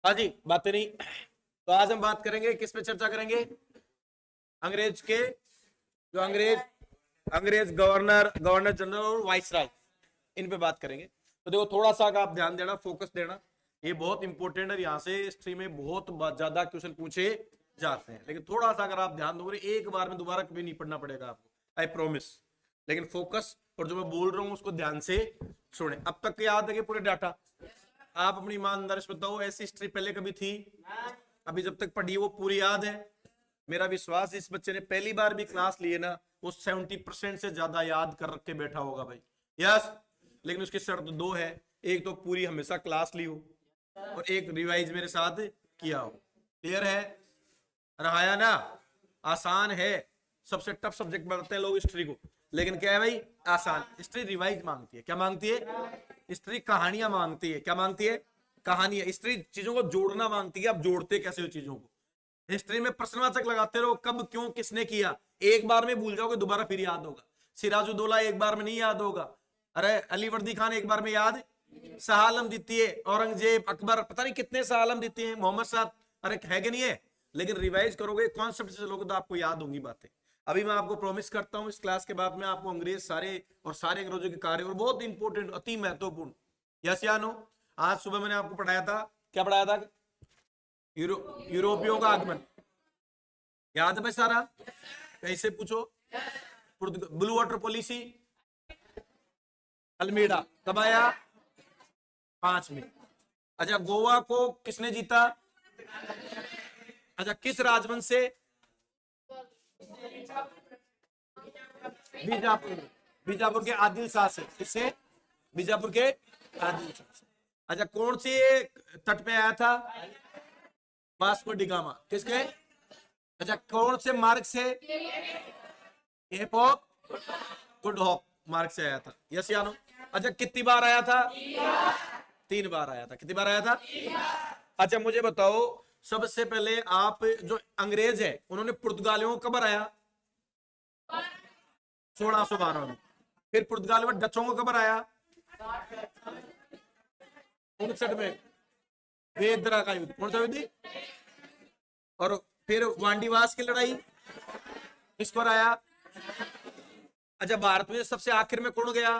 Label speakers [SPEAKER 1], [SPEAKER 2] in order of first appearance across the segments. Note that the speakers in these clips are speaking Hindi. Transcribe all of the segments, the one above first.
[SPEAKER 1] हाँ जी, बातें नहीं। तो आज हम बात करेंगे, किस पे चर्चा करेंगे? अंग्रेज के जो अंग्रेज गवर्नर गवर्नर जनरल और वाइसराय, इन पे बात करेंगे। तो देखो, थोड़ा सा अगर आप ध्यान देना, फोकस देना, ये बहुत इंपॉर्टेंट है। यहाँ से हिस्ट्री में बहुत ज्यादा क्वेश्चन पूछे जाते हैं, लेकिन थोड़ा सा अगर आप ध्यान दोगे, एक बार में दोबारा कभी नहीं पढ़ना पड़ेगा आपको, आई प्रोमिस। लेकिन फोकस और जो मैं बोल रहा हूँ उसको ध्यान से सुने। अब तक याद है कि पूरे डाटा आप अपनी ईमानदारी से बताओ, ऐसी हिस्ट्री पहले कभी थी? अभी जब तक पढ़ी वो पूरी याद है? मेरा विश्वास इस बच्चे ने पहली बार भी क्लास लिए ना, वो 70% से ज्यादा याद कर रख के बैठा होगा भाई। यस। लेकिन उसकी शर्त दो है, एक तो पूरी हमेशा क्लास ली हो और एक रिवाइज मेरे साथ किया हो। क्लियर है? रहाया ना? आसान है। सबसे टफ सब्जेक्ट बनाते हैं लोग हिस्ट्री को, लेकिन क्या है भाई, आसान। हिस्ट्री रिवाइज मांगती है। क्या मांगती है? हिस्ट्री कहानियां मांगती है। क्या मांगती है? कहानियां। हिस्ट्री चीजों को जोड़ना मांगती है। आप जोड़ते कैसे हो चीजों को? हिस्ट्री में प्रश्नवाचक लगाते रहो, कब, क्यों, किसने किया। एक बार में भूल जाओगे, दोबारा फिर याद होगा। सिराजुद्दौला एक बार में नहीं याद होगा। अरे अली वर्दी खान एक बार में याद, शाह आलम द्वितीय, औरंगजेब, अकबर, पता नहीं कितने शाह आलम द्वितीय हैं, मोहम्मद साहब, अरे है कि नहीं है? लेकिन रिवाइज करोगे, कॉन्सेप्ट से चलोगे, तो आपको याद होंगी बातें। अभी मैं आपको प्रॉमिस करता हूं, इस क्लास के बाद में आपको अंग्रेज सारे और सारे अंग्रेजों के कार्य और बहुत इंपॉर्टेंट, अति महत्वपूर्ण, यस या नो। आज सुबह मैंने आपको पढ़ाया था, क्या पढ़ाया था? यूरोपियों का आगमन। याद है भाई सारा? कैसे पूछो? ब्लू वाटर पॉलिसी, अल्मेडा कब आया? 5 में। अच्छा, गोवा को किसने जीता? अच्छा, किस राजवंश से? बीजापुर। बीजापुर के आदिल शाह से। किससे? बीजापुर के आदिल शाह से। अच्छा, कौन से तट पे आया था? Vasco D gamma. किसके? अच्छा, कौन से मार्ग से? केप ऑफ गुड होप मार्ग से आया था। यस या नो? अच्छा, कितनी बार आया था? 3 बार आया था। कितनी बार आया था? अच्छा, मुझे बताओ, सबसे पहले आप, जो अंग्रेज है उन्होंने पुर्तगालियों को कब हराया? 1612 में। फिर पुर्तगाल में डचों को कब हराया? 59 में। वेदरा का युद्ध। कौन सा युद्ध? और फिर वांडीवास की लड़ाई किसको हराया? अच्छा, भारत में सबसे आखिर में कौन गया?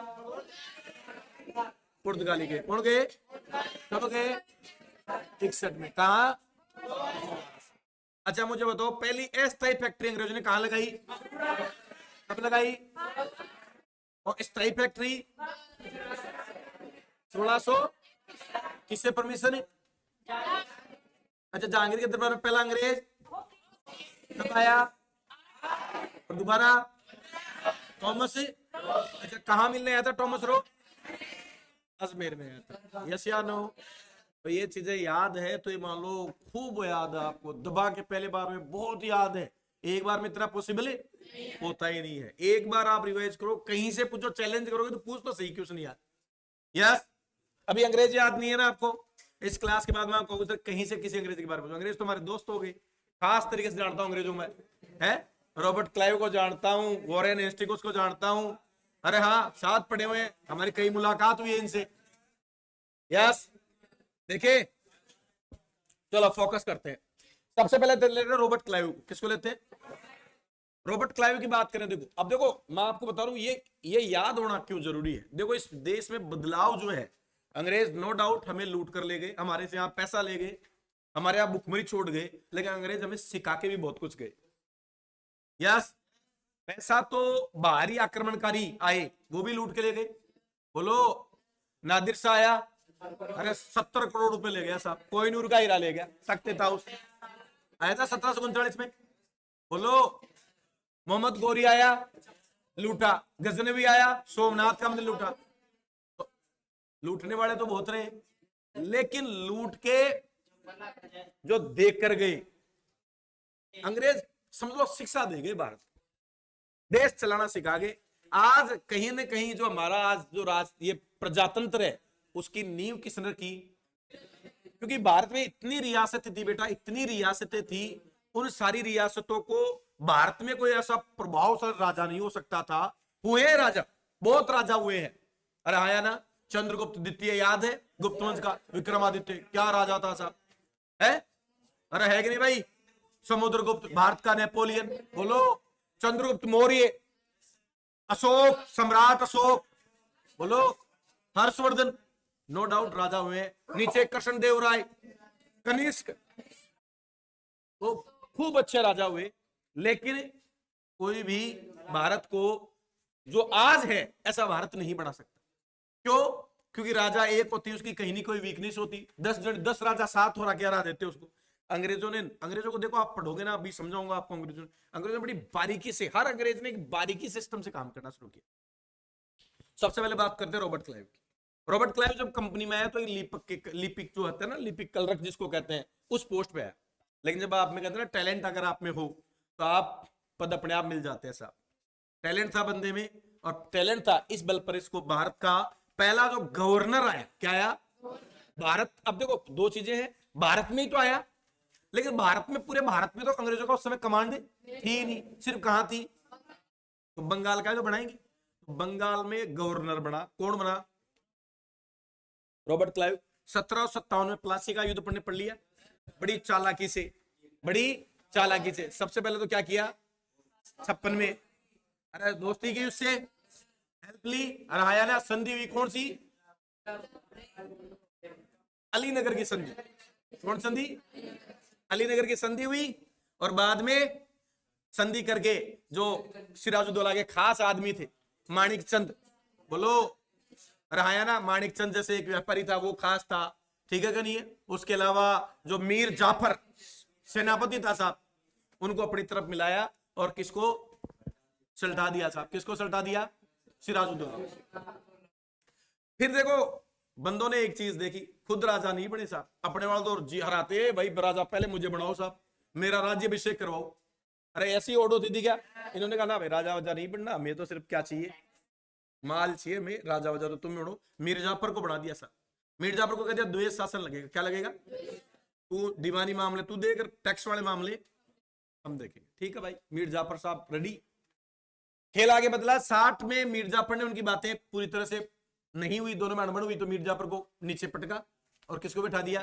[SPEAKER 1] पुर्तगाली के। कौन गए? कब गए? 61 में। कहा? अच्छा, मुझे बताओ, पहली अस्थायी फैक्ट्री अंग्रेजों ने कहां लगाई? कब लगाई? और स्थायी फैक्ट्री 1600 किससे परमिशन? अच्छा, जहांगीर के दरबार में पहला अंग्रेज कब आया? और दोबारा थॉमस। अच्छा, कहां मिलने आया था टॉमस रो? अजमेर में आया था। यस या नो? तो ये चीजें याद है तो ये मान लो खूब याद है आपको, दबा के पहले बार में बहुत याद है। एक बार में इतना पॉसिबल होता ही नहीं है। एक बार आप रिवाइज करो, कहीं से पूछो, चैलेंज करोगे तो पूछ तो सही, क्वेश्चन याद। यस। अभी अंग्रेज याद नहीं है ना आपको? इस क्लास के बाद में आपको कहीं से किसी अंग्रेज के बारे में पूछो। अंग्रेज तुम्हारे दोस्त हो गए, खास तरीके से जानता हूं अंग्रेजों में, है रॉबर्ट क्लाइव को जानता हूं, वॉरेन हेस्टिंग्स को जानता हूं। अरे हाँ, साथ पढ़े हुए, हमारी कई मुलाकात हुई है इनसे। यस। देखिए, चलो फोकस करते हैं। सबसे पहले लेते हैं रॉबर्ट क्लाइव। किसको लेते हैं? रॉबर्ट क्लाइव की बात करें। देखो, अब देखो, मैं आपको बता रहा हूं ये याद होना क्यों जरूरी है। देखो, इस देश में बदलाव जो है, अंग्रेज नो डाउट हमें लूट कर ले गए, हमारे से यहाँ पैसा ले गए, हमारे यहाँ भुखमरी छोड़ गए, लेकिन अंग्रेज हमें सिखा के भी बहुत कुछ गए। यस। पैसा तो बाहरी आक्रमणकारी आए, वो भी लूट के ले गए। बोलो, नादिर शाह आया, अरे 70 करोड़ रुपए ले गया साहब। कोहिनूर का हीरा ले गया, तख्त ताउस आया था 1739 में। बोलो, मोहम्मद गोरी आया, लूटा। गजनवी आया, सोमनाथ का मंदिर लूटा। तो लूटने वाले तो बहुत रहे, लेकिन लूट के जो देख कर गए अंग्रेज, समझ लो शिक्षा दे गए, भारत देश चलाना सिखा गए। आज कहीं ना कहीं जो हमारा आज जो ये प्रजातंत्र है, उसकी नींव किसने रखी? क्योंकि भारत में इतनी रियासतें थी बेटा, इतनी रियासतें थी, उन सारी रियासतों को भारत में कोई ऐसा प्रभावशाली राजा नहीं हो सकता था। हुए राजा, बहुत राजा हुए हैं। अरे आया ना, चंद्रगुप्त द्वितीय याद है? गुप्त वंश का विक्रमादित्य, क्या राजा था साहब। है? अरे है कि नहीं भाई? समुद्रगुप्त भारत का नेपोलियन, बोलो। चंद्रगुप्त मौर्य, अशोक, सम्राट अशोक, बोलो। हर्षवर्धन, नो डाउट राजा हुए हैं। नीचे कृष्ण देव राय, कनिष्क, तो खूब अच्छे राजा हुए। लेकिन कोई भी भारत को जो आज है ऐसा भारत नहीं बना सकता। क्यों? क्योंकि राजा एक होती है, उसकी कहीं नहीं कोई वीकनेस होती। 10 राजा साथ हो रहा क्या देते उसको। अंग्रेजों को देखो, आप पढ़ोगे ना, अभी समझाऊंगा आपको। अंग्रेजों ने बड़ी बारीकी से, हर अंग्रेज ने एक बारीकी सिस्टम से काम करना शुरू किया। सबसे पहले बात करते हैं रॉबर्ट क्लाइव की। रॉबर्ट क्लाइव जब कंपनी में आया तो लिपिक जो होता है ना, लिपिक कलरक जिसको कहते हैं, उस पोस्ट पे आया। लेकिन जब आप में कहते हैं ना, टैलेंट अगर आप में हो तो आप पद अपने आप मिल जाते हैं। साहब टैलेंट था बंदे में, और टैलेंट था, इस बल पर इसको भारत का पहला जो गवर्नर आया, क्या आया? भारत। अब देखो दो चीजें हैं, भारत में ही तो आया, लेकिन भारत में, पूरे भारत में तो अंग्रेजों का उस समय कमांड थी नहीं, सिर्फ कहां थी? तो बंगाल का जो बनाएंगे, तो बंगाल में गवर्नर बना। कौन बना? Robert Clive. 1757 में प्लासी का युद्ध पढ़ लिया, बड़ी चालाकी से, बड़ी चालाकी से। सबसे पहले तो क्या किया? 56 में, अरे दोस्ती की उससे, हेल्प ली, हराया ना। संधि हुई कौन सी? अलीनगर की संधि। कौन संधि? अलीनगर की संधि हुई। और बाद में संधि करके जो सिराजुद्दौला के खास आदमी थे, माणिक चंद, बोलो। रहाया ना, माणिक चंद जैसे एक व्यापारी था, वो खास था, ठीक है कि नहीं है? उसके अलावा जो मीर जाफर सेनापति था साहब, उनको अपनी तरफ मिलाया और किसको सल्टा दिया साहब? किसको सल्टा दिया? सिराजुद्दौला। फिर देखो बंदों ने एक चीज देखी, खुद राजा नहीं बने साहब, अपने वाले तो जी हराते भाई, राजा पहले मुझे बनाओ साहब, मेरा राज्य अभिषेक करवाओ। अरे ऐसी ओड होती थी क्या? इन्होंने कहा ना भाई, राजा वाजा नहीं बनना, मैं तो सिर्फ क्या चाहिए, माल चाहिए, मैं राजा वाजा तो तुम बनो। मीर जाफर को बढ़ा दिया साहब। मीर जाफर को कह दिया द्वेष शासन लगेगा। क्या लगेगा? तू दीवानी मामले तू देख, टैक्स वाले मामले हम देखेंगे। ठीक है भाई, मीर जाफर साहब रेडी। खेल आगे बदला। 60 में मीर जाफर ने उनकी बातें पूरी तरह से नहीं हुई, दोनों में अड़बड़ हुई, तो मीर जाफर को नीचे पटका और किसको बैठा दिया?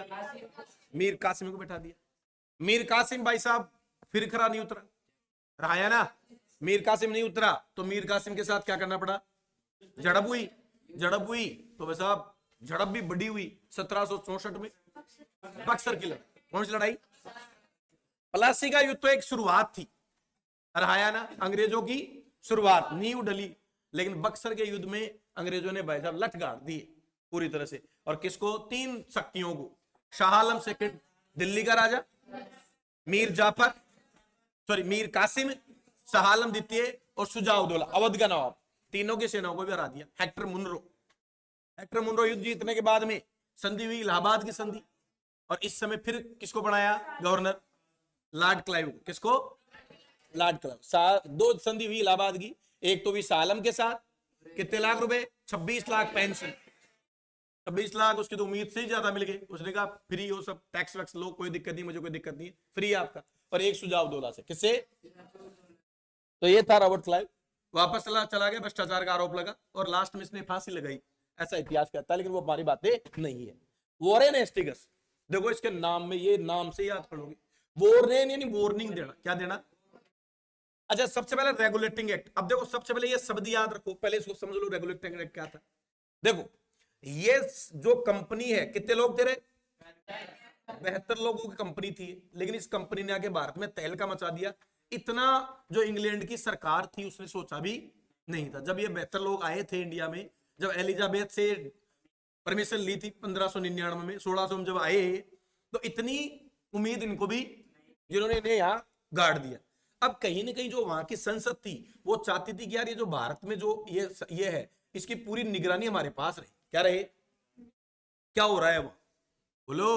[SPEAKER 1] मीर कासिम को बैठा दिया। मीर कासिम भाई साहब फिर खरा नहीं उतरा, रहा ना। मीर कासिम नहीं उतरा तो मीर कासिम के साथ क्या करना पड़ा? झड़प हुई। झड़प हुई तो भाई साहब झड़प भी बड़ी हुई 1764 में, बक्सर की लड़ाई। कौन सी लड़ाई? प्लासी का युद्ध तो एक शुरुआत थी, रहा ना, अंग्रेजों की शुरुआत, नींव डली। लेकिन बक्सर के युद्ध में अंग्रेजों ने भाई साहब लठ गाड़ दी पूरी तरह से। और किसको? 3 शक्तियों को। शाह आलम सेकंड दिल्ली का राजा, मीर जाफर, सॉरी मीर कासिम, शाह आलम द्वितीय और शुजा-उद-दौला अवध का नवाब, तीनों की सेनाओं को भी हरा दिया। हेक्टर मुनरो युद्ध जीतने के बाद में संधि हुई, इलाहाबाद की संधि। और इस समय फिर किसको बनाया गवर्नर? Lord Clive. किसको? Lord Clive. 2 संधि हुई इलाहाबाद की, एक तो हुई शाह आलम के साथ, कितने लाख रुपए? 26 लाख पेंशन। 26 लाख उसकी तो उम्मीद से ही ज्यादा मिल गए। उसने कहा फ्री हो सब, टैक्स वैक्स लो, कोई दिक्कत नहीं, मुझे कोई दिक्कत नहीं है, फ्री आपका। और एक सुजा-उद-दौला से। किससे? तो ये था रॉबर्ट क्लाइव। वापस चला गया, भ्रष्टाचार का आरोप लगा और लास्ट में इसने फांसी लगाई, ऐसा इतिहास कहता है। लेकिन वो हमारी बातें नहीं है। वॉरेन हेस्टिंग्स, देखो इसके नाम में, ये नाम से याद करोगे, वॉरेन यानी वार्निंग देना। क्या देना? अच्छा, सबसे पहले रेगुलेटिंग एक्ट। अब देखो सबसे पहले ये शब्द याद रखो, पहले इसको समझ लो रेगुलेटिंग एक्ट क्या था। देखो ये जो कंपनी है, कितने लोग थे? 72 लोगों की कंपनी थी। लेकिन इस कंपनी ने आगे भारत में तहलका मचा दिया। इतना जो इंग्लैंड की सरकार थी उसने सोचा भी नहीं था। जब ये 72 लोग आए थे इंडिया में, जब एलिजाबेथ से परमिशन ली थी 1599 में, 1600 में जब आए, तो इतनी उम्मीद इनको भी, जिन्होंने इन्हें यहां गाड़ दिया। अब कहीं ना कहीं जो वहां की संसद थी वो चाहती थी कि यार ये जो भारत में जो ये है, इसकी पूरी निगरानी हमारे पास रहे। क्या रहे? क्या हो रहा है वो, बोलो।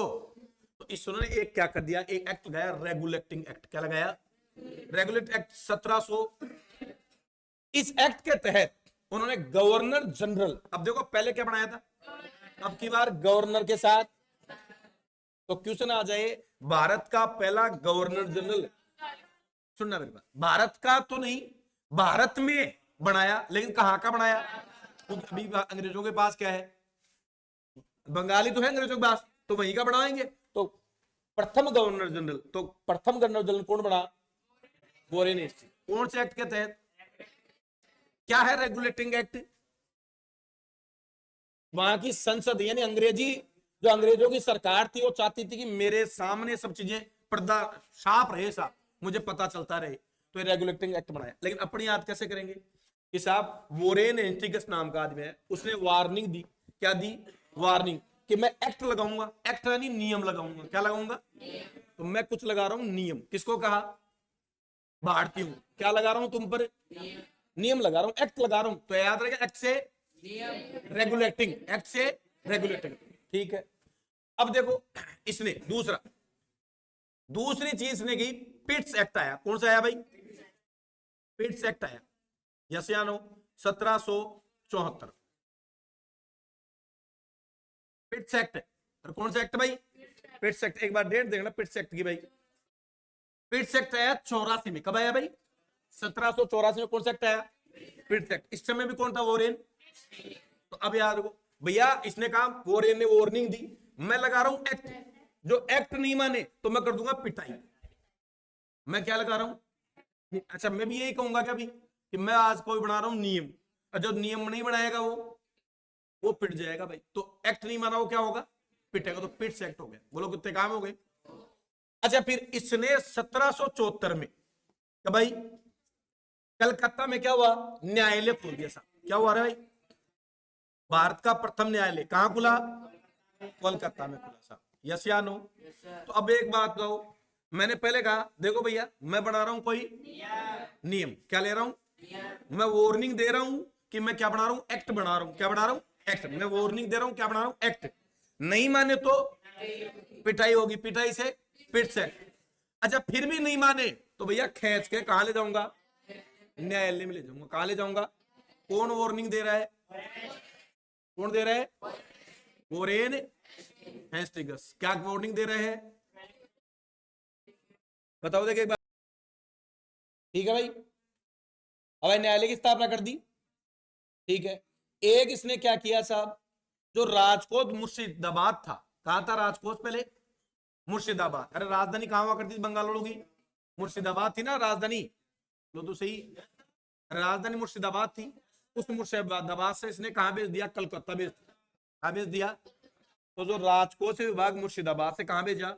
[SPEAKER 1] तो इस उन्होंने एक क्या कर दिया, एक एक्ट लगाया, रेगुलेटिंग एक्ट। क्या लगाया? Regulate act 1700। इस एक्ट के तहत उन्होंने गवर्नर जनरल, अब देखो पहले क्या बनाया था, अब की बार गवर्नर के साथ, तो क्वेश्चन आ जाए भारत का पहला गवर्नर जनरल, सुनना मेरी बात, भारत का तो नहीं, भारत में बनाया। लेकिन कहां का बनाया? क्योंकि अभी अंग्रेजों के पास क्या है, बंगाली तो है अंग्रेजों के पास, तो वहीं का बनाएंगे। तो प्रथम गवर्नर जनरल, तो प्रथम गवर्नर जनरल कौन बना? Warren Hastings. कौन से एक्ट के तहत? क्या है रेगुलेटिंग एक्ट? वहां की संसद यानी अंग्रेजी, जो अंग्रेजों की सरकार थी वो चाहती थी कि मेरे सामने सब चीजें पर्दा साफ रहे, साफ मुझे पता चलता रहे, तो ये रेगुलेटिंग एक्ट बनाया। लेकिन अपनी याद कैसे करेंगे कि साहब वोरेन हेस्टिंग्स नाम का आदमी है, उसने वार्निंग दी। क्या दी? वार्निंग कि मैं एक्ट लगाऊंगा। एक्ट यानी नियम लगाऊंगा। क्या लगाऊंगा? तो मैं कुछ लगा रहा हूं नियम। किसको कहा? भारतीय हूं। क्या लगा रहा हूं तुम पर? नियम लगा रहा हूं, एक्ट लगा रहा हूं। तो याद रहेगा एक्ट से रेगुलेटिंग, एक्ट से रेगुलेटिंग। ठीक है। अब देखो इसने दूसरी चीज ने की, पिट्स एक्ट आया। कौन सा आया भाई? पिट्स एक्ट आया। यस या नो? 1774 पिट्स एक्ट। और कौन सा एक्ट भाई? पिट्स एक्ट। एक बार डेट देखना पिट्स एक्ट की भाई। पिट्स एक्ट आया 84 में। कब आया भाई? 1784 में। कौन सा एक्ट आया? पिट्स एक्ट। इस समय भी कौन था? वोरेन। तो अब याद रखो भैया, इसने कहा, वोरेन ने वार्निंग दी, मैं लगा रहा हूं एक्ट। जो एक्ट नहीं माने तो मैं कर दूंगा पिटाई। मैं क्या लगा रहा हूं? अच्छा, मैं भी यही कहूंगा क्या भी कि मैं आज कोई बना रहा हूं नियम, और जो नियम नहीं बनाएगा वो पिट जाएगा भाई। तो एक्ट नहीं माना वो क्या होगा? पिटेगा। तो पिट्स एक्ट हो गया। बोलो कितने काम हो गए? अच्छा, फिर इसने 1774 में, क्या भाई? कलकत्ता में क्या हुआ? न्यायालय खोल दिया साहब। क्या हुआ रे भाई? भारत का प्रथम न्यायालय कहां खुला? कोलकाता में खुला साहब। यस या नो? तो अब एक बात बताओ, मैंने पहले कहा देखो भैया, मैं बना रहा हूं कोई नियम। क्या ले रहा हूं? मैं वार्निंग दे रहा हूं कि मैं क्या बना रहा हूं? एक्ट बना रहा हूं। क्या बना रहा हूं? एक्ट। मैं वार्निंग दे रहा हूं, क्या बना रहा हूं? एक्ट। नहीं माने तो पिटाई होगी। पिटाई से पिट से। अच्छा, फिर भी नहीं माने तो भैया खींच के कहां ले जाऊंगा? न्यायालय में ले जाऊंगा। कहां ले जाऊंगा? कौन वार्निंग दे रहा है? कौन दे रहा है? वोरेन हेस्टिंग्स। क्या वार्निंग दे रहे हैं? बताओ देखिए एक बार। ठीक है भाई। अब न्यायालय की स्थापना कर दी। ठीक है। एक इसने क्या किया साहब, जो राजकोट मुर्शिदाबाद था। कहां था राजकोट पहले? मुर्शिदाबाद। अरे राजधानी कहां हुआ करती थी बंगाल वालों की? मुर्शिदाबाद थी ना राजधानी। लो तो सही, राजधानी मुर्शिदाबाद थी। उस मुर्शिदाबाद से इसने कहां भेज दिया? कलकत्ता भेज दिया। कहां भेज दिया? तो जो राजकोट से विभाग मुर्शिदाबाद से कहां भेजा?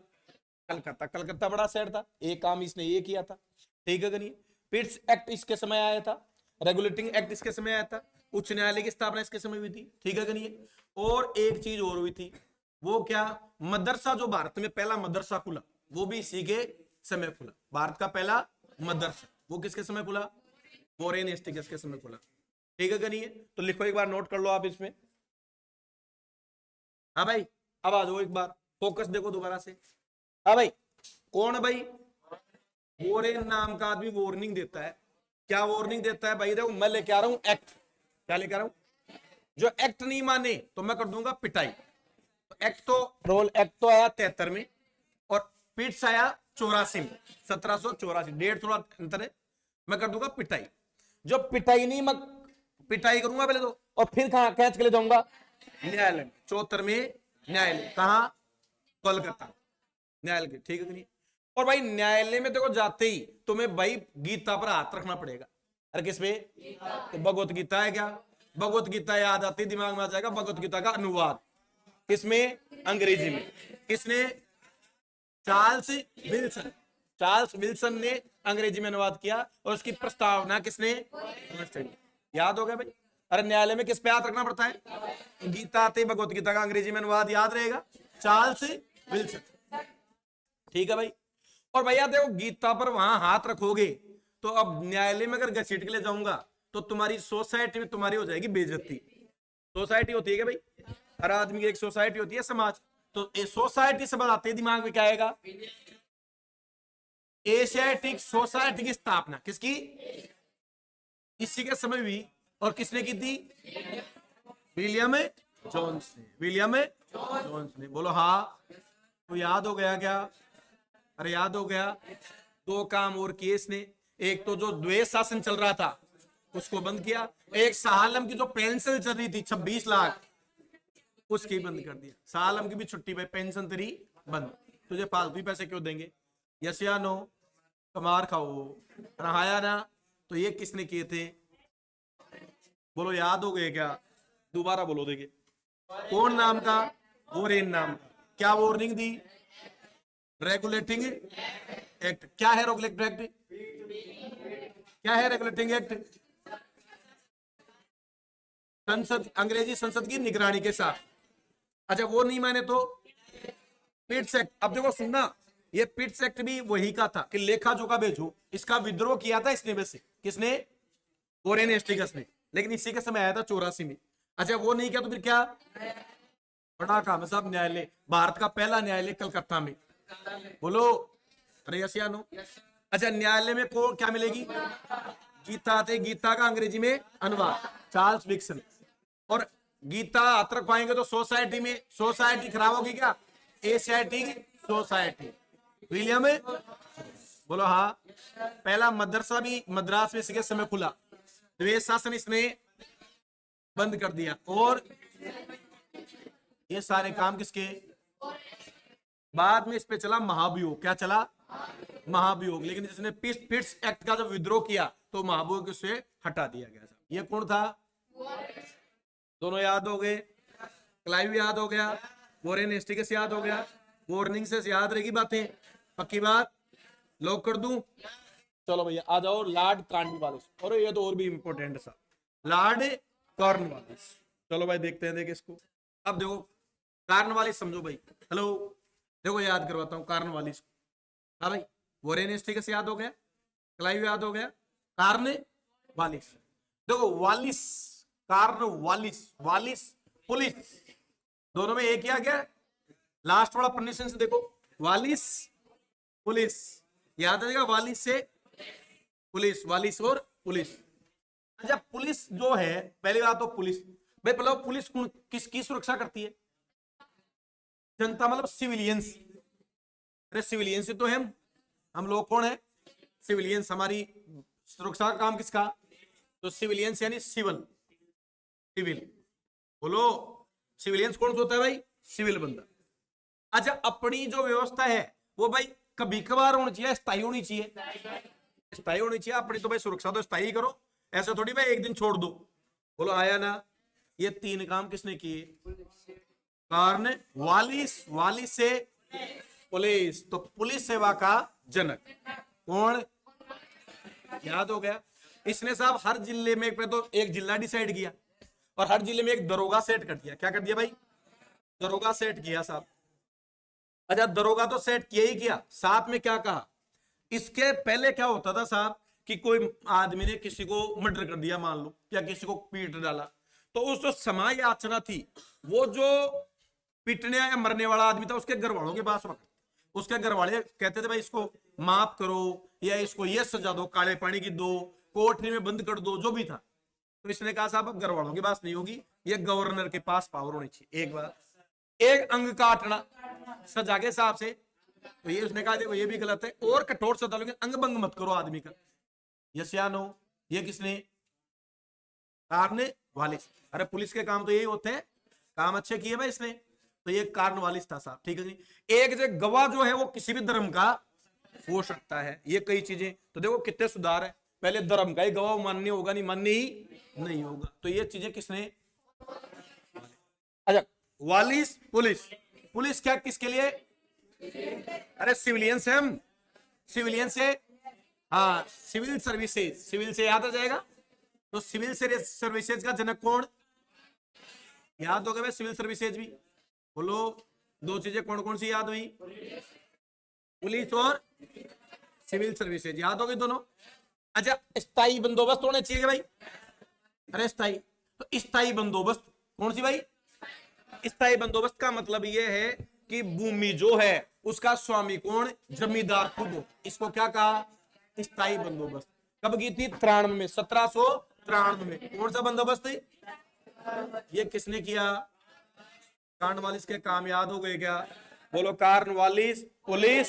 [SPEAKER 1] कलकत्ता। कलकत्ता बड़ा शहर था। एक काम इसने ये किया था। ठीक है कि नहीं? पिट्स एक्ट इसके समय आया था। रेगुलेटिंग एक्ट इसके समय आया था। उच्च न्यायालय की स्थापना इसके समय हुई थी। ठीक है कि नहीं? और एक चीज और हुई थी, वो क्या? मदरसा, जो भारत में पहला मदरसा खुला, वो भी इसी के समय खुला। भारत का पहला मदरसा वो किसके समय खुला? वोरेन हेस्टिंग्स के समय खुला। ठीक है कि नहीं? तो लिखो एक बार, नोट कर लो आप इसमें। हाँ भाई, अब आ जाओ एक बार, फोकस देखो दोबारा से। हाँ भाई, कौन है भाई? वोरेन नाम का आदमी वार्निंग देता है। क्या वार्निंग देता है भाई? देखो मैं लेके आ रहा हूं एक्ट। क्या लेके आ रहा हूं? जो एक्ट नहीं माने तो मैं कर दूंगा पिटाई। तो एक्ट तो रोल एक्ट तो आया 73 में, और पिट्स आया 84 में। 1784। डेढ़ थोड़ा अंतर है। मैं कर दूंगा पिटाई। जो पिटाई नहीं, मैं पिटाई करूंगा पहले तो, और फिर कहां कैच के ले जाऊंगा? न्यायालय में। 74 में न्यायालय कहां? कोलकाता न्यायालय। ठीक है कि नहीं? और भाई न्यायालय में देखो जाते ही तुम्हें भाई गीता पर हाथ रखना पड़ेगा। अरे किस पे? तो भगवत गीता है क्या? भगवत गीता याद आती दिमाग में आ जाएगा भगवत गीता का अनुवाद। किसमें? अंग्रेजी में। किसने? Charles Wilson. चार्ल्स विल्सन ने अंग्रेजी में अनुवाद किया, और उसकी प्रस्तावना किसने? याद हो गया भाई? अरे न्यायालय में किस पे हाथ रखना पड़ता है? गीता आते भगवत गीता का अंग्रेजी में अनुवाद याद रहेगा, चार्ल्स विल्सन। ठीक है भाई? और भैया देखो, गीता पर वहां हाथ रखोगे तो अब न्यायालय में अगर घसीट के ले जाऊंगा तो तुम्हारी सोसाइटी में तुम्हारी हो जाएगी बेइज्जती। सोसाइटी होती है क्या भाई? हर आदमी की एक सोसाइटी होती है, समाज। तो सोसाइटी से बताते दिमाग में क्या आएगा? एशियाटिक सोसाइटी की स्थापना किसकी? इसी के समय हुई। और किसने की थी? विलियम जोन्स ने। विलियम जोन्स ने। बोलो हाँ। तो याद हो गया क्या? अरे याद हो गया। दो काम और किए इसने। एक तो जो द्वेष शासन चल रहा था उसको बंद किया। एक शाह आलम की जो पेंशन चल रही थी 26 लाख, उसकी बंद कर दिया। शाह आलम की भी छुट्टी पे पेंशन तेरी बंद। तुझे फालतू ही पैसे क्यों देंगे? यस या नो? कमार खाओ। नहाया ना? तो ये किसने किए थे? बोलो, याद हो गए क्या? दोबारा बोलो। देखिए, कौन नाम का? वोरेन नाम का। क्या वार्निंग दी? Regulating act. क्या है रेगुलेटिंग एक्ट? क्या है रेगुलेटिंग एक्ट? संसद, अंग्रेजी संसद की निगरानी के साथ। अच्छा, वो नहीं माने तो पिट्स एक्ट। अब देखो सुनना, ये पिट्स एक्ट भी वही का था कि लेखा जोखा भेजो। इसका विद्रोह किया था इसने, वैसे किसने? वोरेन हेस्टिंग्स ने। लेकिन इसी के समय आया था 84 में। अच्छा, वो नहीं किया तो फिर क्या? बड़ा काम है साहब, न्यायालय, भारत का पहला न्यायालय कलकत्ता में। बोलो, अरे यस या नो? अच्छा, न्यायालय में को क्या मिलेगी? गीता थे, गीता का अंग्रेजी में अनुवाद चार्ल्स विक्सन। और गीता हाथ रख पाएंगे तो सोसाइटी में, सोसाइटी खराब होगी क्या? Asiatic society. विलियम, बोलो हाँ। पहला मदरसा भी मद्रास में इसके समय खुला। द्वेष शासन इसने बंद कर दिया। और ये सारे काम किसके? बाद में इस पे चला महाभियोग। क्या चला? महाभियोग। लेकिन जिसने पिट्स एक्ट का जब विद्रोह किया तो महाभियोग से हटा दिया गया। ये कौन था? दोनों याद हो गए। क्लाइव याद हो गया, वोरेन हेस्टिंग्स याद हो गया। वार्निंग से याद रहेगी बातें, पक्की बात। लॉक कर दूं? चलो भैया आ जाओ, लॉर्ड कॉर्नवालिस। और ये तो और भी इंपॉर्टेंट सा, लॉर्ड कॉर्नवालिस। चलो भाई देखते हैं, देख इसको। अब देखो कॉर्नवालिस समझो भाई। हेलो, देखो याद करवाता हूँ कॉर्नवालिस। हाँ भाई, वोरेन हेस्टिंग्स याद हो गया, क्लाइव याद हो गया, कॉर्नवालिस। देखो वालिस, कॉर्नवालिस, वालिस पुलिस, दोनों में एक ही आ गया। लास्ट वाला प्रोनाउंसिएशन से देखो, वालिस पुलिस। याद आएगा, वालिस से पुलिस, वालिस और पुलिस। अच्छा, पुलिस जो है, पहली बात तो पुलिस भाई, पहले पुलिस किसकी सुरक्षा करती है? जनता, मतलब सिविलियंस। अरे सिविलियंस तो हम लोग कौन है? सिविलियंस। हमारी सुरक्षा का काम किसका? तो सिविलियंस यानी सिविल, सिविल। बोलो, सिविलियंस कौन सा होता है भाई? सिविल बंदा। अच्छा, अपनी जो व्यवस्था है वो भाई कभी कभार होनी चाहिए, स्थायी होनी चाहिए। स्थायी होनी चाहिए अपनी तो भाई, सुरक्षा तो स्थायी करो, ऐसा थोड़ी भाई एक दिन छोड़ दो। बोलो आया ना? ये तीन काम किसने किए? कारण वालिस, वालिस से पुलिस। तो पुलिस सेवा का जनक कौन? याद हो गया। इसने साहब हर जिले में तो एक जिला डिसाइड किया और हर जिले में एक दरोगा सेट कर दिया। क्या कर दिया भाई? दरोगा सेट किया साहब। अच्छा, दरोगा तो सेट किया ही किया, साथ में क्या कहा? इसके पहले क्या होता था साहब कि कोई आदमी ने किसी को मर्डर कर दिया मान लो, या किसी को पीट डाला, तो उस जो समाज याचना थी, वो जो पीटने या मरने वाला आदमी था उसके घर वालों के पास वक्त, उसके घर वाले कहते थे भाई इसको माफ करो, या इसको ये सजा दो, काले पानी की दो, कोठरी में बंद कर दो, जो भी था। तो इसने कहा साहब अब घर वालों के पास नहीं होगी, ये गवर्नर के पास पावर होनी चाहिए। एक बार एक अंग काटना सजा के हिसाब से, तो ये उसने कहा देखो ये भी गलत है, और कठोर सजा लोगे, अंग भंग मत करो आदमी का। यस या नो? ये किसने? कॉर्नवालिस। अरे पुलिस के काम तो यही होते हैं, काम अच्छे किए भाई इसने, तो ये कॉर्नवालिस था साहब। ठीक है जी। एक जो गवाह जो है वो किसी भी धर्म का हो सकता है। ये कई चीजें तो देखो कितने सुधार है। पहले धर्म का ही गवाह मान्य होगा, नहीं मान्य ही नहीं होगा। तो ये चीजें किसने? अच्छा, वालिस पुलिस। पुलिस क्या किसके लिए? अरे सिविलियन से, हम सिविलियन से, हाँ सिविल सर्विसेज, सिविल से याद आ जाएगा। तो सिविल सर्विसेज का जनक कौन? याद हो गया सिविल सर्विसेज भी। बोलो, दो चीजें कौन कौन सी याद हुई? पुलिस और सिविल सर्विसेज याद हो गई दोनों। अच्छा, स्थायी बंदोबस्त होने चाहिए भाई। अरे स्थायी, तो स्थायी बंदोबस्त कौन सी भाई? स्थायी बंदोबस्त का मतलब यह है कि भूमि जो है उसका स्वामी कौन? जमींदार खुद हो। इसको क्या कहा? स्थायी बंदोबस्त। कब की थी? 93 में, 1793 में। कौन सा बंदोबस्त? ये किसने किया? कॉर्नवालिस के काम याद हो गए क्या? बोलो, Cornwallis police,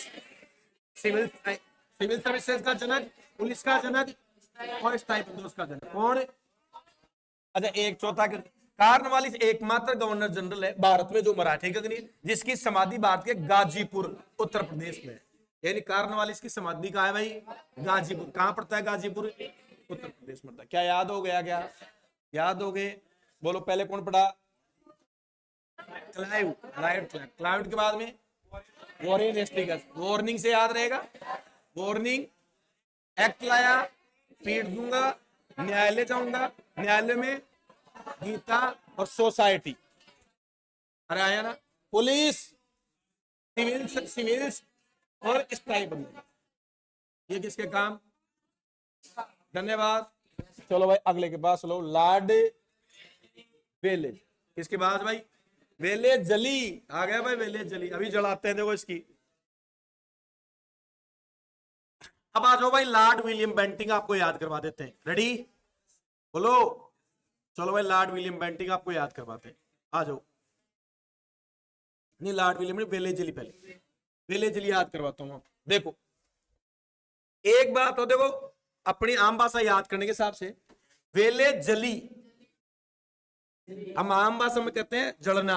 [SPEAKER 1] civil civil services का जनक, पुलिस का जनक और स्थायी बंदोबस्त का जनक कौन? अच्छा, एक चौथा कार्नवालिस एकमात्र गवर्नर जनरल है भारत में जो मराठी का नहीं, जिसकी समाधि भारत के गाजीपुर उत्तर प्रदेश में है। यानी कार्नवालिस की समाधि कहाँ है भाई? गाजीपुर। कहां पड़ता है गाजीपुर? उत्तर प्रदेश में पड़ता है। क्या याद हो गया? क्या याद हो गए? बोलो पहले कौन पढ़ा? क्लाइव। क्लाइव के बाद में वॉरेन हेस्टिंग्स। वार्निंग से याद रहेगा। वार्निंग एक्ट लाया, पीट दूंगा, न्यायालय जाऊंगा, न्यायालय में गीता और सोसाइटी। अरे आया ना? पुलिस, सिविल्स और स्थायी बंदी, ये किसके काम? धन्यवाद। चलो भाई अगले के पास लो। लॉर्ड वेलेज। किसके पास भाई? वेलेज जली आ गया भाई। वेलेज जली अभी जलाते हैं, देखो इसकी। अब आ जाओ भाई, लॉर्ड विलियम बेंटिंग आपको याद करवा देते हैं। रेडी? बोलो। चलो भाई लॉर्ड विलियम बेंटिंग आपको याद करवाते हैं। आ जाओ। नहीं लॉर्ड विलियम, वेलेज जली। पहले वेलेज जली याद करवाता हूं। देखो एक बात हो, देखो अपनी आम भाषा याद करने के हिसाब से, वेलेज जली हम आम भाषा में कहते हैं जलना।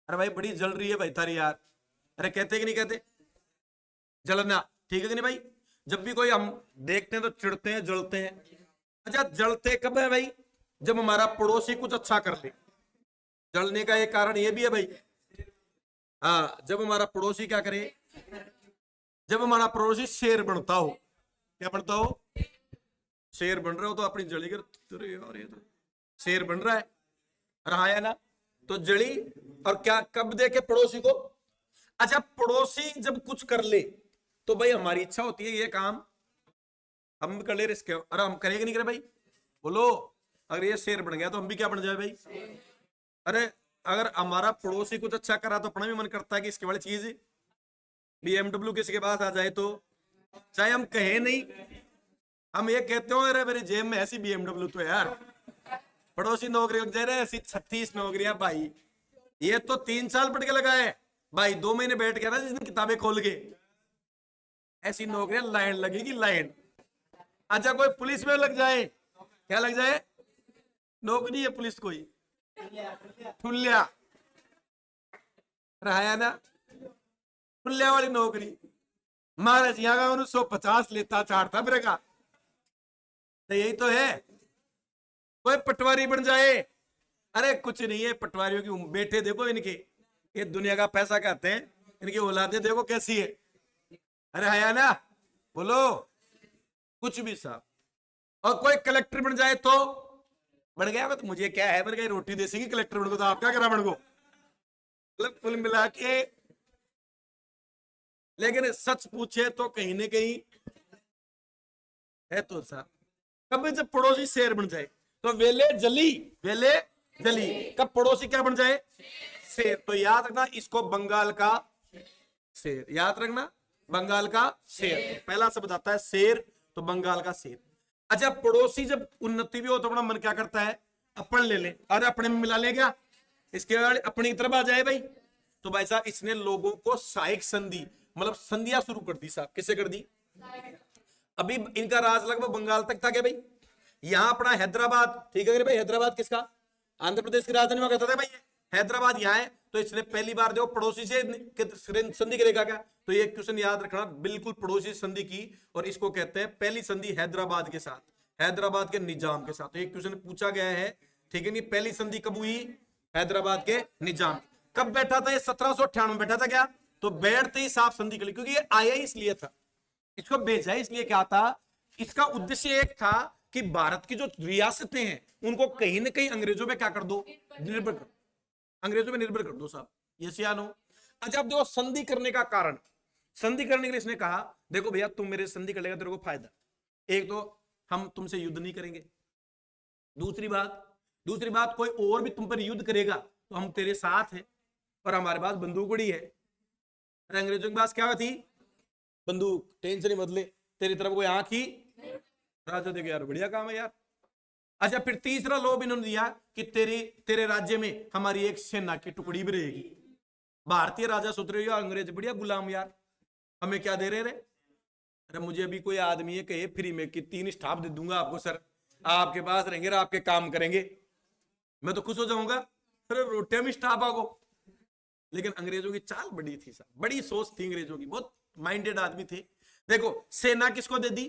[SPEAKER 1] अरे भाई बड़ी जल रही है भाई तारी यार। अरे कहते कि नहीं कहते? जलना, ठीक है कि नहीं भाई? जब भी कोई हम देखते हैं तो चिढ़ते हैं, जलते हैं। अच्छा जलते कब है भाई? जब हमारा पड़ोसी कुछ अच्छा कर ले। जलने का एक कारण ये भी है भाई। हाँ, जब हमारा पड़ोसी क्या करे? जब हमारा पड़ोसी शेर बनता हो। क्या बनता हो? शेर बन रहा हो तो अपनी जली कर, यार ये तो शेर बन रहा है, रहा है ना? तो जड़ी। और क्या कब देखे पड़ोसी को? अच्छा पड़ोसी जब कुछ कर ले तो भाई हमारी इच्छा होती है ये काम हम कर ले, रिस्क। अरे हम करेंगे नहीं करे भाई? बोलो। अगर ये शेर बन गया तो हम भी क्या बन जाए भाई? अरे अगर हमारा पड़ोसी कुछ अच्छा करा तो अपना भी मन करता है कि इसके वाली चीज BMW किसी के पास आ जाए तो, चाहे हम कहे नहीं, हम ये कहते हो अरे मेरी जेब में ऐसी BMW तो यार। पड़ोसी नौकरी लग जाए रहे ऐसी 36 नौकरियां भाई। ये तो 3 साल पढ़ के लगाए भाई, 2 महीने बैठ गया ना जिसने किताबें खोल के। ऐसी नौकरियां लाइन लगेगी, लाइन। अच्छा कोई पुलिस में लग जाए, क्या लग जाए? नौकरी है पुलिस कोई ठुल्लिया, रहा ना? ठुल्लिया वाली नौकरी। महाराज यहाँ का 150 लेता चाड़ता मेरे का, तो यही तो है। कोई पटवारी बन जाए, अरे कुछ नहीं है पटवारियों की बेटे देखो इनके, ये दुनिया का पैसा कहते हैं, इनकी औलादे देखो कैसी है। अरे है ना? बोलो। कुछ भी साहब। और कोई कलेक्टर बन जाए तो बढ़ गया। तो मुझे क्या है, बन गई रोटी देसी की कलेक्टर बन को, तो आप क्या करा बन को? मतलब कुल मिला के। लेकिन सच पूछे तो कहीं ना कहीं है तो साहब, कब जब पड़ोसी शेर बन जाए तो वेले जली, वेले जली। कब पड़ोसी क्या बन जाए? शेर। तो याद रखना इसको बंगाल का शेर, याद रखना बंगाल का शेर। पहला शब्द आता है शेर, तो बंगाल का शेर। अच्छा पड़ोसी जब उन्नति भी हो तो अपना मन क्या करता है? अपन ले ले, अरे अपने में मिला ले क्या? इसके बाद अपनी तरफ आ जाए भाई। तो भाई साहब इसने लोगों को सहायक संधि, मतलब संधियां शुरू कर दी साहब। किससे कर दी? अभी इनका राज लगभग बंगाल तक था क्या भाई? यहां अपना हैदराबाद, ठीक है भाई? हैदराबाद किसका? आंध्र प्रदेश की राजधानी में कहता था भाई हैदराबाद यहाँ है। तो इसने पहली बार जो पड़ोसी से संधि करेगा क्या? तो ये क्वेश्चन याद रखना, बिल्कुल पड़ोसी संधि की। और इसको कहते हैं पहली संधि हैदराबाद के साथ, हैदराबाद के निजाम के साथ। तो एक क्वेश्चन पूछा गया है, ठीक है नहीं? पहली संधि कब हुई? हैदराबाद के निजाम। कब बैठा था ये? 1798 में बैठा था क्या? तो बैठते ही साफ संधि कर ली, क्योंकि ये आया ही इसलिए था, इसको भेजा है इसलिए। क्या था इसका उद्देश्य? एक था कि भारत की जो रियासतें हैं उनको कहीं ना कहीं अंग्रेजों पे क्या कर दो? निर्भर कर, अंग्रेजों पे निर्भर कर दो साहब। ये सियानो। अच्छा अब देखो संधि करने का कारण, संधि करने के लिए इसने कहा देखो भैया तुम मेरे संधि कर लेगा तेरे को फायदा, एक तो हम तुमसे युद्ध नहीं करेंगे, दूसरी बात कोई और भी तुम पर युद्ध करेगा तो हम तेरे साथ हैं, और हमारे पास बंदूक बड़ी है। अरे अंग्रेजों के पास क्या थी? बंदूक। टेंशन ही बदले, तेरी तरफ कोई आंख ही? राजा देखो यार बढ़िया काम है यार। अच्छा फिर तीसरा लोभ इन्होंने दिया कि तेरे राज्य में हमारी एक सेना की टुकड़ी भी रहेगी। भारतीय राजा सोच रहे हो अंग्रेज बढ़िया गुलाम यार, हमें क्या दे रहे रे? अरे मुझे अभी कोई आदमी है कहे फ्री में कि 3 स्टाफ दे दूंगा आपको सर, आपके पास रहेंगे, आपके काम करेंगे। मैं तो खुश हो जाऊंगा, अरे रोटियां भी स्टाफ आगो। लेकिन अंग्रेजों की चाल बड़ी थी साहब, बड़ी सोच थी अंग्रेजों की, बहुत माइंडेड आदमी थे। देखो सेना किसको दे दी?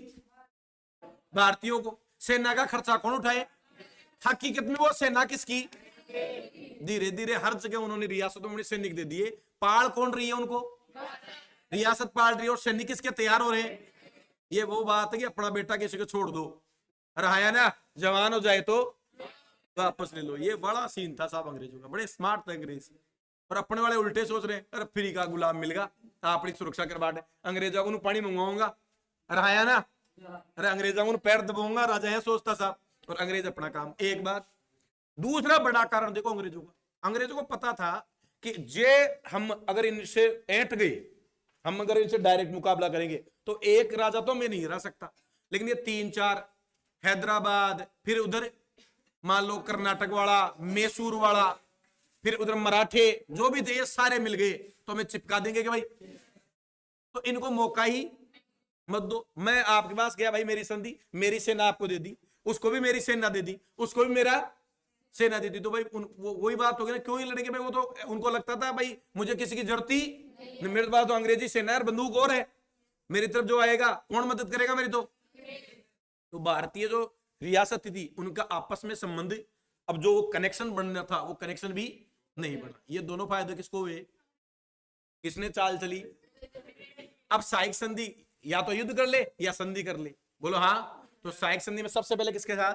[SPEAKER 1] भारतीयों को। सेना का खर्चा कौन उठाए? हकीकत में वो सेना किसकी? धीरे धीरे हर जगह उन्होंने रियासतों में सैनिक दे दिए। पाल कौन रही है उनको? रियासत पाल रही है, और सैनिक किसके तैयार हो रहे हैं? ये वो बात है कि अपना बेटा किसी को छोड़ दो, रहा ना, जवान हो जाए तो वापस ले लो। ये बड़ा सीन था साहब अंग्रेजों का, बड़े स्मार्ट थे अंग्रेज। और अपने वाले उल्टे सोच रहे हैं, अरे फ्री का गुलाम मिल गया, अपनी सुरक्षा करवा दे, अंग्रेजों को पानी मंगवाऊंगा, रहा ना, अरे अंग्रेजों को पैर दबाऊंगा, राजा है सोचता साहब। और अंग्रेज अपना काम। एक बात। दूसरा बड़ा कारण देखो अंग्रेजों का, अंग्रेजों को पता था कि जे हम अगर इनसे ऐंठ गए, हम अगर इनसे डायरेक्ट मुकाबला करेंगे तो एक राजा तो मैं नहीं रह सकता, लेकिन ये 3-4 हैदराबाद, फिर उधर मान लो कर्नाटक वाला, मैसूर वाला, फिर उधर मराठे जो भी थे, ये सारे मिल गए तो हमें चिपका देंगे कि भाई, तो इनको मौका ही मत दो। मैं आपके पास गया भाई, मेरी संधि, मेरी सेना आपको दे दी, उसको भी मेरी सेना दे दी, उसको भी मेरा सेना दी थी, तो भाई वही बात होगी ना, क्यों ही लड़ेंगे भाई? वो तो उनको लगता था भाई मुझे किसी की जरूरत ही, मेरे पास तो अंग्रेजी सेना है, बंदूक और है, मेरी तरफ जो आएगा कौन मदद करेगा मेरी? तो भारतीय जो रियासत थी उनका आपस में संबंध, अब जो कनेक्शन बनना था वो कनेक्शन भी नहीं बना। ये दोनों फायदे किसको हुए? किसने चाल चली? अब साइक संधि, या तो युद्ध कर ले या संधि कर ले, बोलो हाँ। तो साइक संधि में सबसे पहले किसके साथ?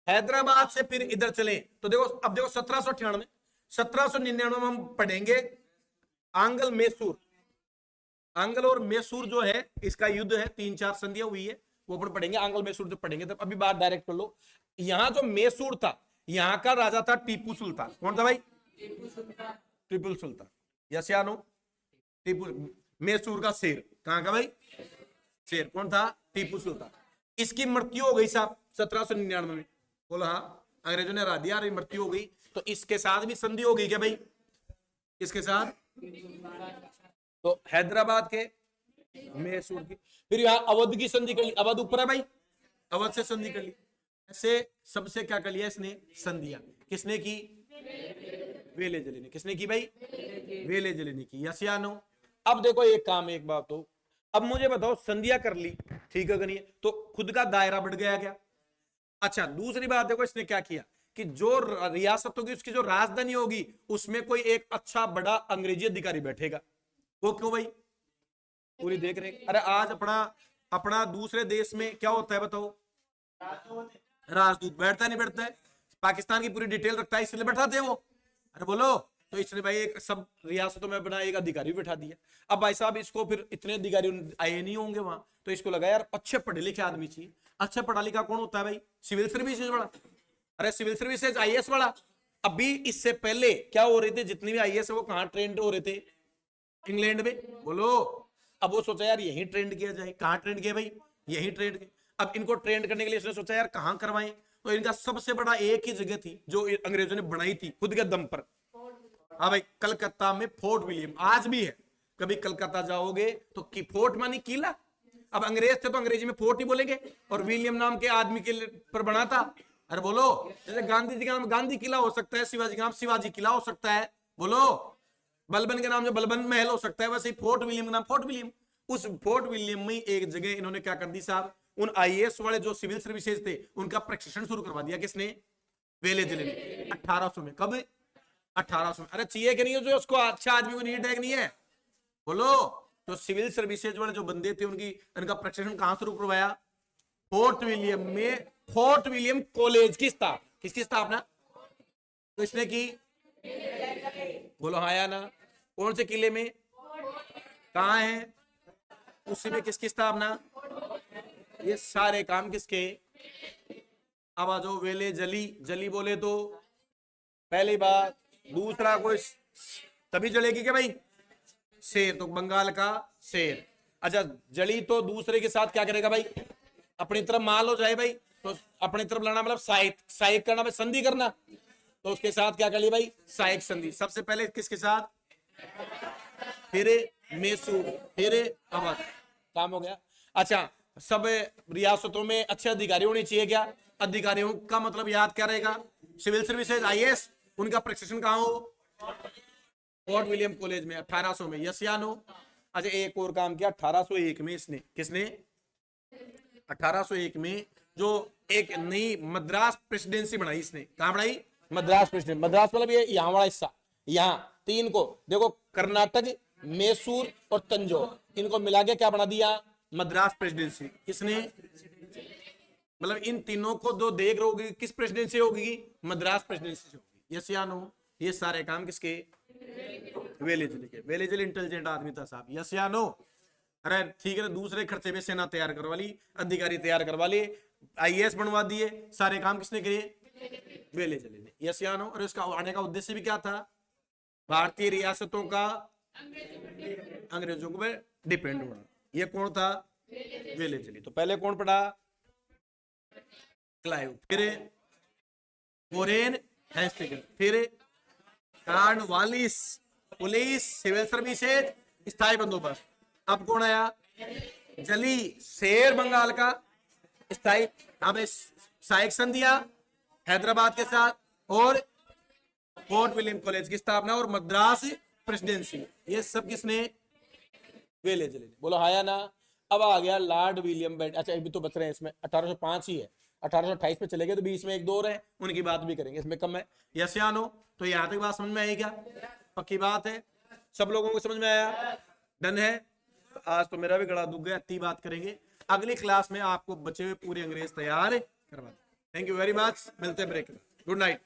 [SPEAKER 1] हैदराबाद से फिर इधर चले तो देखो, अब देखो 1799 में हम पढ़ेंगे आंग्ल मैसूर, आंग्ल और मैसूर जो है इसका युद्ध है, 3-4 संधियां हुई है, वो अपन पढ़ेंगे। आंग्ल मैसूर जब पढ़ेंगे तब, अभी बात डायरेक्ट कर लो। यहां जो मैसूर था, यहां का राजा था टीपू सुल्तान। कौन था भाई? टीपू सुल्तान। यस या नो? टीपू, मैसूर का शेर। कहां का भाई? शेर। कौन था? टीपू सुल्तान। इसकी मृत्यु हो गई साहब 1799 में, बोला हाँ, अंग्रेजों ने हरा दिया, मृत्यु हो गई। तो इसके साथ भी संधि हो गई क्या भाई? इसके साथ तो हैदराबाद के, मैसूर की, फिर यहां अवध की संधि कर ली, अवध ऊपर है भाई, अवध से संधि कर ली। ऐसे सबसे क्या कर लिया इसने? संधियां। किसने की? वेलेजले ने। किसने की भाई? वेलेजले ने की। यस या नो? अब देखो एक काम, एक बात हो, अब मुझे बताओ संधियां कर ली, ठीक है नहीं, तो खुद का दायरा बढ़ गया क्या? अच्छा, दूसरी बात देखो इसने क्या किया कि जो रियासत होगी उसकी जो राजधानी होगी उसमें कोई एक अच्छा बड़ा अंग्रेजी अधिकारी बैठेगा। वो क्यों भाई? पूरी देख रहे। अरे आज अपना अपना दूसरे देश में क्या होता है बताओ? राजदूत बैठता नहीं बैठता है? पाकिस्तान की पूरी डिटेल रखता है, इसलिए बैठाते हैं वो। अरे बोलो, तो इसने भाई एक सब रियासतों में बना एक अधिकारी भी बैठा दिया। अब भाई साहब इसको फिर इतने अधिकारी आए नहीं होंगे वहां, तो इसको लगा यार अच्छे पढ़े लिखे आदमी चाहिए। अच्छा पढ़ा लिखा कौन होता है भाई? सिविल सर्विसेज वाला। अरे सिविल सर्विसेज आईएएस वाला। अभी इससे पहले क्या हो रहे थे, जितने भी आईएएस है वो कहां ट्रेंड हो रहे थे? इंग्लैंड में। बोलो, अब वो सोचा यार यही ट्रेंड किया जाए। कहां ट्रेंड किया भाई? यही ट्रेंड किया। अब इनको ट्रेंड करने के लिए इसने सोचा यार कहां करवाएं, तो इनका सबसे बड़ा एक ही जगह थी जो अंग्रेजों ने बनाई थी खुद के दम पर। हाँ भाई, कलकत्ता में फोर्ट विलियम आज भी है। कभी कलकत्ता जाओगे तो फोर्ट मानी किला। अब अंग्रेज थे तो अंग्रेजी में फोर्ट ही बोलेंगे, और विलियम नाम के आदमी के पर बना था। अरे बोलो, जैसे गांधी जी का नाम गांधी किला हो सकता है, शिवाजी का नाम शिवाजी किला हो सकता है, बोलो, बलबन के नाम जो बलबन महल हो सकता है, वैसे ही फोर्ट विलियम का नाम फोर्ट विलियम। उस फोर्ट विलियम में एक जगह इन्होंने क्या कर दी साहब, उन आईएएस वाले जो सिविल सर्विसेज थे उनका प्रशिक्षण शुरू करवा दिया। किसने? वेलेजले ने। 1800 में। कब? 1800 में। अरे चाहिए कि नहीं जो उसको अच्छा आदमी को नीड है कि नहीं है? बोलो। तो सिविल सर्विसेज वाले जो बंदे थे उनकी इनका प्रशिक्षण कहां शुरू करवाया? फोर्ट विलियम में। फोर्ट विलियम कॉलेज की स्थापना। किसकी स्थापना? तो इसने की। बोलो हाँ या ना? कौन से किले में? कहां है? उसी में। किसकी स्थापना? ये सारे काम किसके? अब आ जाओ, वेले जली। जली बोले तो पहली बात। दूसरा कोई तभी जलेगी क्या भाई? शेर, तो बंगाल का शेर। अच्छा, जली तो दूसरे के साथ क्या करेगा भाई? अपनी तरफ माल हो जाए भाई, तो अपनी तरफ लाना मतलब साइक। साइक करना भाई संधि करना, तो उसके साथ क्या कर लिया भाई? साइक संधि। सबसे पहले किसके साथ? फिर मैसूर, फिर अवध। काम हो गया। अच्छा, सब रियासतों में अच्छे अधिकारी होने चाहिए क्या? अधिकारियों का मतलब याद क्या रहेगा? सिविल सर्विसेज आईएएस, उनका प्रशिक्षण कहाँ हो? फोर्ट विलियम कॉलेज में 1800 में। यस या नो? अच्छा, एक और काम किया 1801 में इसने, किसने? 1801 में जो एक नई मद्रास प्रेसिडेंसी बनाई इसने। कहां बनाई? मद्रास प्रेसिडेंसी। मद्रास मतलब ये यहाँ वाला हिस्सा, यहाँ तीन को देखो, कर्नाटक, मैसूर और तंजौर, इनको मिला के क्या बना दिया? मद्रास प्रेसिडेंसी। किसने? मतलब इन तीनों को दो देख रहोगे, किस प्रेसिडेंसी होगी? मद्रास प्रेसिडेंसी से होगी। यस या नो? ये सारे काम किसके? वेलेजली के। वेलेजली इंटेलिजेंट आदमी था साहब। यस या नो? अरे ठीक है, दूसरे खर्चे में सेना तैयार करवा ली, अधिकारी तैयार करवा लिए, आईएएस बनवा दिए, सारे काम किसने किए? वेलेजली ने। यस या नो? और इसका आने का उद्देश्य भी क्या था? भारतीय रियासतों का अंग्रेजों को डिपेंड होना। ये कौन था? वेलेजली। तो पहले कौन पढ़ा? क्लाइव, फिर वॉरेन हेस्टिंग्स, फिर कॉर्नवालिस, पुलिस, सिविल सर्विसेज, स्थायी बंदोबस्त। अब कौन आया? जली, शेर बंगाल का स्थायी। अब सहायक संधियां हैदराबाद के साथ, और फोर्ट विलियम कॉलेज की स्थापना, और मद्रास प्रेसिडेंसी। ये सब किसने? वेलेजली ने। बोलो हाया ना? अब आ गया लॉर्ड विलियम बेंटिंक। अच्छा, अभी तो बच रहे हैं इसमें, 1805 ही है, 1828 पे चले गए तो बीच में एक दो और हैं, उनकी बात भी करेंगे, इसमें कम है। यस या नो? तो यहां तक बात समझ में आई क्या? पक्की बात है? सब लोगों को समझ में आया? डन है? आज तो मेरा भी गला दुख गया, इतनी बात करेंगे। अगली क्लास में आपको बचे हुए पूरे अंग्रेज तैयार करवा दें। थैंक यू वेरी मच, मिलते हैं ब्रेक में। Good night.